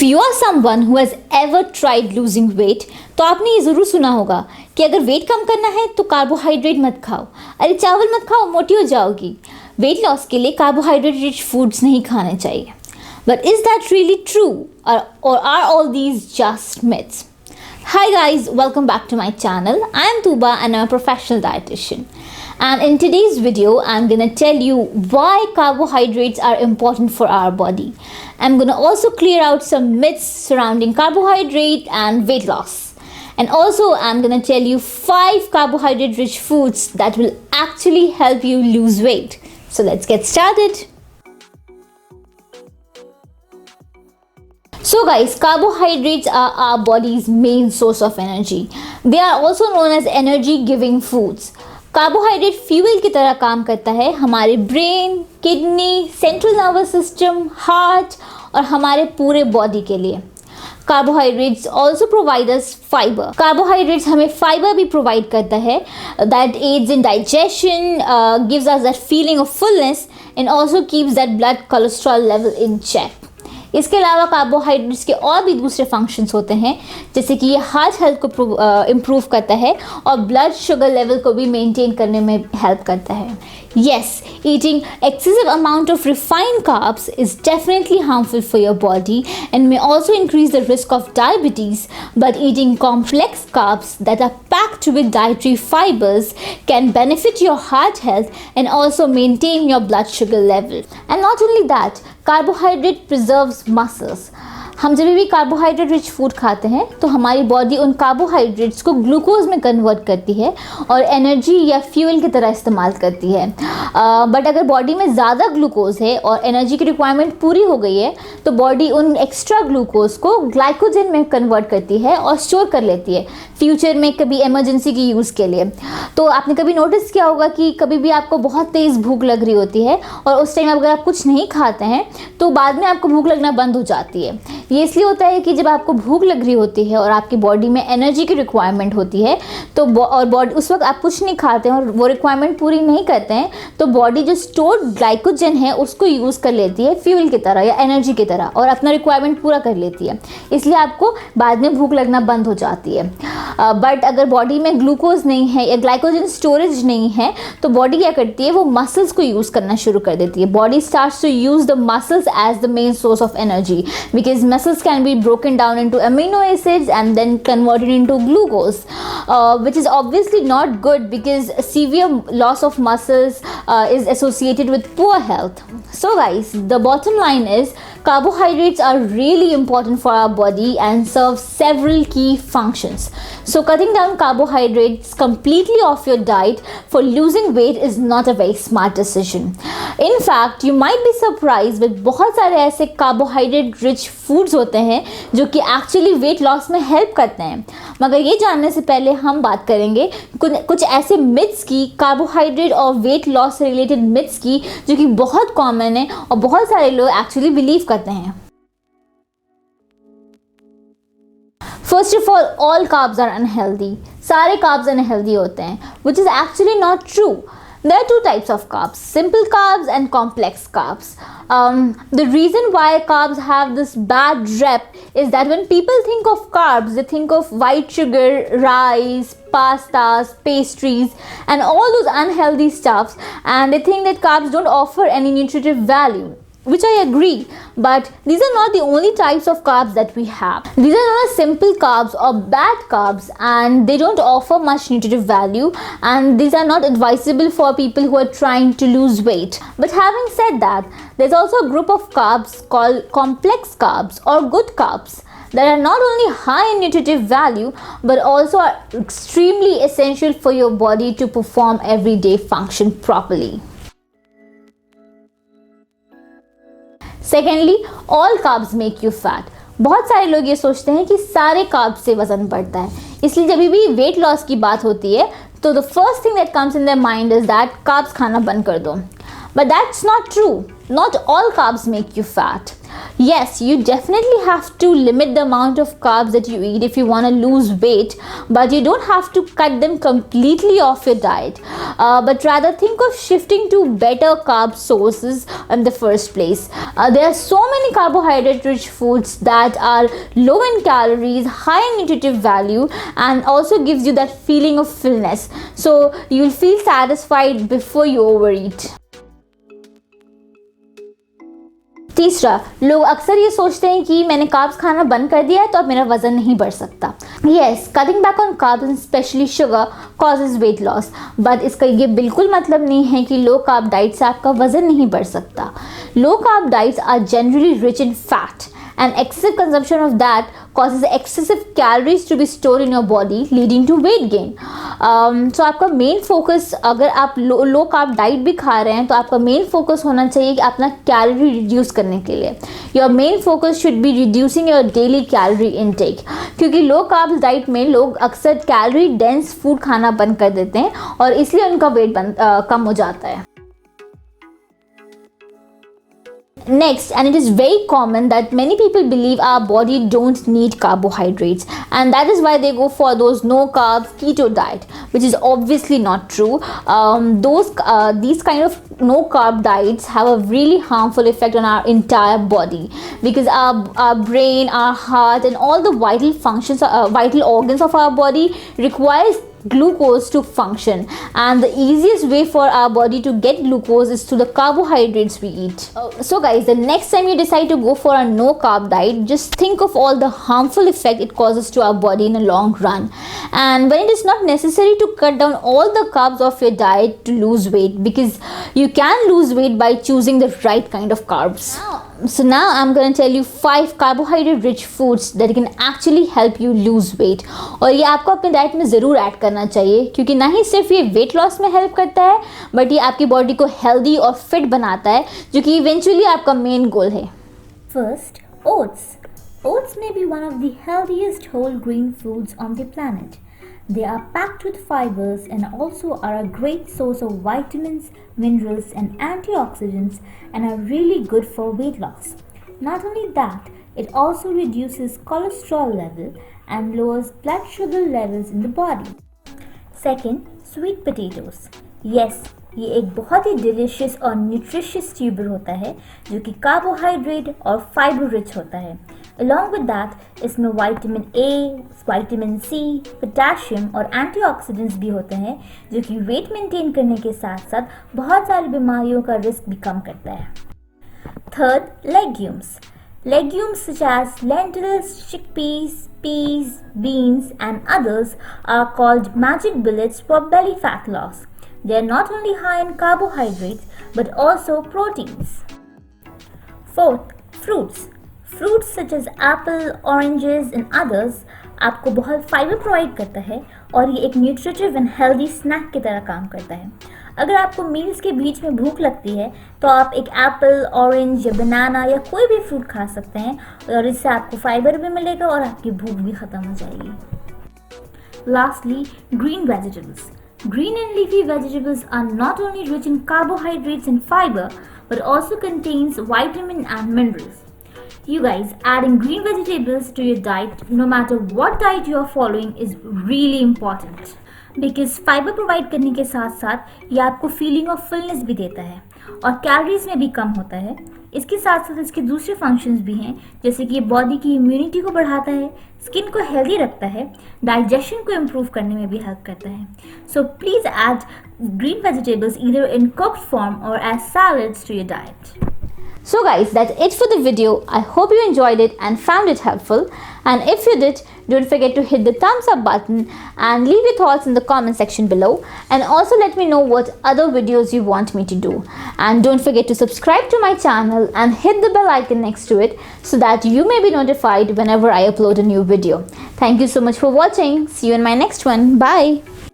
If you are someone who has ever tried losing weight, तो आपने ये ज़रूर सुना होगा कि अगर वेट कम करना है तो कार्बोहाइड्रेट मत खाओ, अरे चावल मत खाओ, मोटी हो जाओगी। वेट लॉस के लिए कार्बोहाइड्रेट रिच फूड्स नहीं खाने चाहिए। But is that really true, or are all these just myths? Hi guys, welcome back to my channel. I am Tuba and I'm a professional dietitian. And in today's video, I'm gonna tell you why carbohydrates are important for our body. I'm gonna also clear out some myths surrounding carbohydrate and weight loss. And also, I'm gonna tell you 5 carbohydrate-rich foods that will actually help you lose weight. So let's get started. So guys, carbohydrates are our body's main source of energy. They are also known as energy giving foods. Carbohydrate fuel की तरह काम करता है हमारे brain, kidney, central nervous system, heart और हमारे पूरे body के लिए। Carbohydrates also provide us fibre. Carbohydrates हमें फाइबर भी प्रोवाइड करता है that aids in digestion, gives us that feeling of fullness and also keeps that blood cholesterol level in check. इसके अलावा कार्बोहाइड्रेट्स के और भी दूसरे फंक्शंस होते हैं, जैसे कि ये हार्ट हेल्थ को इम्प्रूव करता है और ब्लड शुगर लेवल को भी मेंटेन करने में हेल्प करता है। Yes, eating excessive amount of refined carbs is definitely harmful for your body and may also increase the risk of diabetes, but eating complex carbs that are packed with dietary fibers can benefit your heart health and also maintain your blood sugar level. And not only that, carbohydrate preserves muscles. हम जब भी carbohydrate rich food खाते हैं तो हमारी body उन carbohydrates को glucose में कन्वर्ट करती है और एनर्जी या फ्यूल की तरह इस्तेमाल करती है। बट अगर बॉडी में ज़्यादा ग्लूकोज है और एनर्जी की रिक्वायरमेंट पूरी हो गई है तो बॉडी उन एक्स्ट्रा ग्लूकोज को ग्लाइकोजन में कन्वर्ट करती है और स्टोर कर लेती है फ्यूचर में कभी इमरजेंसी की यूज़ के लिए। तो आपने कभी नोटिस किया होगा कि कभी भी आपको बहुत तेज़ भूख लग रही होती है और उस टाइम अगर आप कुछ नहीं खाते हैं तो बाद में आपको भूख लगना बंद हो जाती है। ये इसलिए होता है कि जब आपको भूख लग रही होती है और आपकी बॉडी में एनर्जी की रिक्वायरमेंट होती है तो और बॉडी उस वक्त आप कुछ नहीं खाते हैं और वो रिक्वायरमेंट पूरी नहीं करते हैं तो बॉडी जो स्टोर्ड ग्लाइकोजन है उसको यूज़ कर लेती है फ्यूल की तरह या एनर्जी की तरह और अपना रिक्वायरमेंट पूरा कर लेती है, इसलिए आपको बाद में भूख लगना बंद हो जाती है। बट अगर बॉडी में ग्लूकोज नहीं है या ग्लाइकोजन स्टोरेज नहीं है तो बॉडी क्या करती है, वो मसल्स को यूज़ करना शुरू कर देती है। Body starts to use the muscles as the main source of energy because muscles can be broken down into amino acids and then converted into glucose, which is obviously not good because severe loss of muscles is associated with poor health. So guys, the bottom line is carbohydrates are really important for our body and serve several key functions. So cutting down carbohydrates completely off your diet for losing weight is not a very smart decision. In fact, you might be surprised with बहुत सारे ऐसे carbohydrate rich foods होते हैं जो कि actually weight loss में help करते हैं। मगर ये जानने से पहले हम बात करेंगे कुछ ऐसे मिथ्स की, कार्बोहाइड्रेट और वेट लॉस से रिलेटेड मिथ्स की जो कि बहुत कॉमन है और बहुत सारे लोग एक्चुअली बिलीव करते हैं। First of all carbs are unhealthy. सारे कार्ब्स अनहेल्दी होते हैं, which is actually not true. There are two types of carbs, simple carbs and complex carbs. The reason why carbs have this bad rep is that when people think of carbs, they think of white sugar, rice, pastas, pastries, and all those unhealthy stuffs, and they think that carbs don't offer any nutritive value. Which I agree, but these are not the only types of carbs that we have. These are not simple carbs or bad carbs, and they don't offer much nutritive value, and these are not advisable for people who are trying to lose weight. But having said that, there's also a group of carbs called complex carbs or good carbs that are not only high in nutritive value but also are extremely essential for your body to perform everyday function properly. Secondly, all carbs make you fat. बहुत सारे लोग ये सोचते हैं कि सारे carbs से वजन बढ़ता है, इसलिए जब भी वेट लॉस की बात होती है तो the first thing that comes in their mind is that carbs खाना बंद कर दो। But that's not true. Not all carbs make you fat. Yes, you definitely have to limit the amount of carbs that you eat if you want to lose weight, but you don't have to cut them completely off your diet. But rather think of shifting to better carb sources in the first place. There are so many carbohydrate rich foods that are low in calories, high in nutritive value, and also gives you that feeling of fullness. So you'll feel satisfied before you overeat. तीसरा, लोग अक्सर ये सोचते हैं कि मैंने carbs खाना बंद कर दिया है तो अब मेरा वजन नहीं बढ़ सकता. Yes, cutting back on carbs and especially sugar causes weight loss, but इसका ये बिल्कुल मतलब नहीं है कि लो कार्ब डाइट से आपका वजन नहीं बढ़ सकता. Low carb diets are generally rich in fat and excessive consumption of that causes excessive calories to be stored in your body leading to weight gain. So आपका मेन फोकस, अगर आप low carb diet भी खा रहे हैं तो आपका main focus होना चाहिए कि अपना कैलोरी रिड्यूस करने के लिए. Your main focus should be reducing your daily calorie intake, क्योंकि लो कार्ब डाइट में लोग अक्सर कैलोरी डेंस फूड खाना बंद कर देते हैं और इसलिए उनका वेट कम हो जाता है. Next, and it is very common that many people believe our body don't need carbohydrates, and that is why they go for those no carbs keto diet, which is obviously not true. These kind of no carb diets have a really harmful effect on our entire body, because our brain, our heart, and all the vital functions, vital organs of our body requires glucose to function, and the easiest way for our body to get glucose is through the carbohydrates we eat. So guys, the next time you decide to go for a no carb diet, just think of all the harmful effect it causes to our body in a long run. And when it is not necessary to cut down all the carbs of your diet to lose weight, because you can lose weight by choosing the right kind of carbs. So now I'm going to tell you 5 carbohydrate rich foods that can actually help you lose weight. और ये आपको अपने diet में ज़रूर add करना चाहिए, क्योंकि ना ही सिर्फ ये वेट लॉस में हेल्प करता है, बट ये आपकी बॉडी को हेल्दी और फिट बनाता है, जो कि इवेंचुअली आपका मेन गोल है. First, oats. Oats may be one of the healthiest whole grain foods on the planet. They are packed with fibers and also are a great source of vitamins, minerals, and antioxidants, and are really good for weight loss. Not only that, it also reduces cholesterol level and lowers blood sugar levels in the body. Second, sweet potatoes. Yes, ये एक बहुत ही delicious और nutritious tuber होता है जो कि carbohydrate और fibre rich होता है. Along with that, इसमें vitamin A, vitamin C, potassium और एंटीऑक्सीडेंट्स भी होते हैं जो कि वेट मेंटेन करने के साथ साथ बहुत सारी बीमारियों का रिस्क भी कम करता है. Third, legumes. Legumes such as lentils, chickpeas, peas, beans and others are called magic bullets for belly fat loss. They are not only high in carbohydrates but also proteins. Fourth, fruits. Fruits such as apple, oranges and others आपको बहुत fibre provide करता है और ये एक nutritive and healthy snack की तरह काम करता है. अगर आपको मील्स के बीच में भूख लगती है तो आप एक एप्पल, ऑरेंज या बनाना या कोई भी फ्रूट खा सकते हैं और इससे आपको फाइबर भी मिलेगा और आपकी भूख भी ख़त्म हो जाएगी. Lastly, green vegetables. Green and leafy vegetables are not only rich in carbohydrates and fiber but also contains vitamin and minerals. You guys, adding green vegetables to your diet, no matter what diet you are following, is really important. Because fiber provide करने के साथ साथ ये आपको feeling of fullness भी देता है और कैलोरीज में भी कम होता है. इसके साथ साथ इसके दूसरे फंक्शंस भी हैं, जैसे कि ये बॉडी की इम्यूनिटी को बढ़ाता है, स्किन को हेल्दी रखता है, डाइजेशन को इम्प्रूव करने में भी हेल्प करता है. So please add green vegetables either in cooked form और as salads to your diet. So guys, that's it for the video. I hope you enjoyed it and found it helpful. And if you did, don't forget to hit the thumbs up button and leave your thoughts in the comment section below. And also let me know what other videos you want me to do. And don't forget to subscribe to my channel and hit the bell icon next to it so that you may be notified whenever I upload a new video. Thank you so much for watching. See you in my next one. Bye.